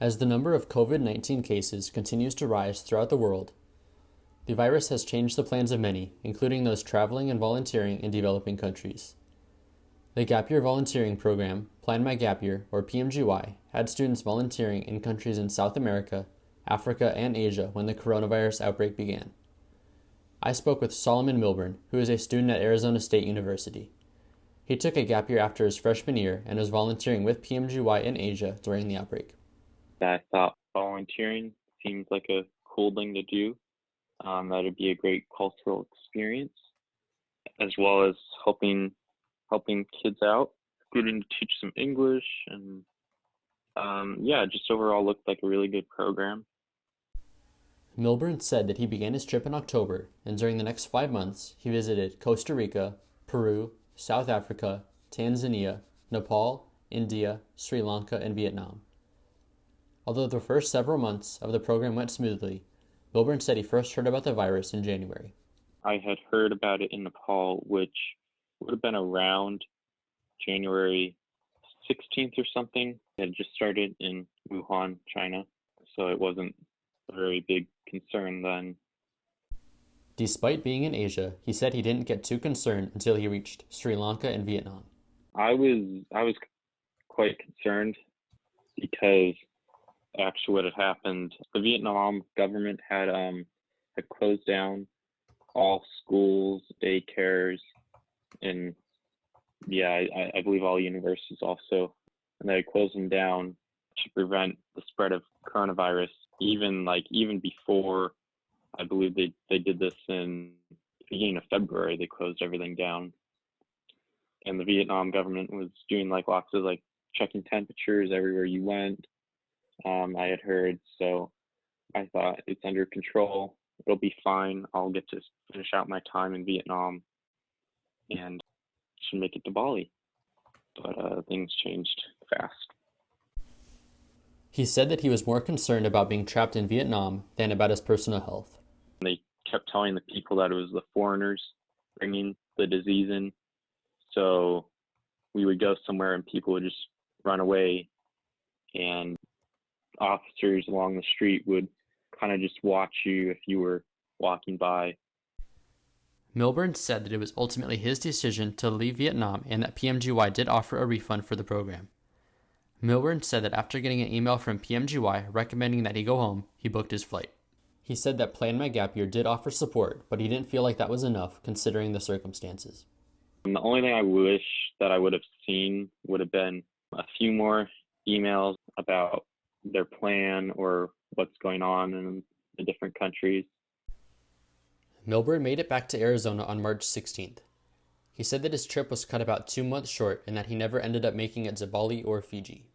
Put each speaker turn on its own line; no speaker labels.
As the number of COVID-19 cases continues to rise throughout the world, the virus has changed the plans of many, including those traveling and volunteering in developing countries. The Gap Year Volunteering Program, Plan My Gap Year, or PMGY, had students volunteering in countries in South America, Africa, and Asia when the coronavirus outbreak began. I spoke with Solomon Milburn, who is a student at Arizona State University. He took a gap year after his freshman year and was volunteering with PMGY in Asia during the outbreak.
I thought volunteering seemed like a cool thing to do. That would be a great cultural experience, as well as helping kids out, getting to teach some English, and just overall looked like a really good program.
Milburn said that he began his trip in October, and during the next 5 months, he visited Costa Rica, Peru, South Africa, Tanzania, Nepal, India, Sri Lanka, and Vietnam. Although the first several months of the program went smoothly, Milburn said he first heard about the virus in January.
I had heard about it in Nepal, which would have been around January 16th or something. It had just started in Wuhan, China, so it wasn't a very big concern then.
Despite being in Asia, he said he didn't get too concerned until he reached Sri Lanka and Vietnam.
I was quite concerned because actually what had happened, the Vietnam government had closed down all schools, daycares, and I believe all universities also, and they had closed them down to prevent the spread of coronavirus. Even before, I believe they did this in the beginning of February. They closed everything down, and the Vietnam government was doing lots of checking temperatures everywhere you went. I had heard, so I thought it's under control. It'll be fine. I'll get to finish out my time in Vietnam and should make it to Bali. But things changed fast.
He said that he was more concerned about being trapped in Vietnam than about his personal health.
They kept telling the people that it was the foreigners bringing the disease in. So we would go somewhere and people would just run away, and officers along the street would kind of just watch you if you were walking by.
Milburn said that it was ultimately his decision to leave Vietnam and that PMGY did offer a refund for the program. Milburn said that after getting an email from PMGY recommending that he go home, he booked his flight. He said that Plan My Gap Year did offer support, but he didn't feel like that was enough considering the circumstances.
And the only thing I wish that I would have seen would have been a few more emails about their plan or what's going on in the different countries.
Milburn made it back to Arizona on March 16th. He said that his trip was cut about 2 months short and that he never ended up making it to Bali or Fiji.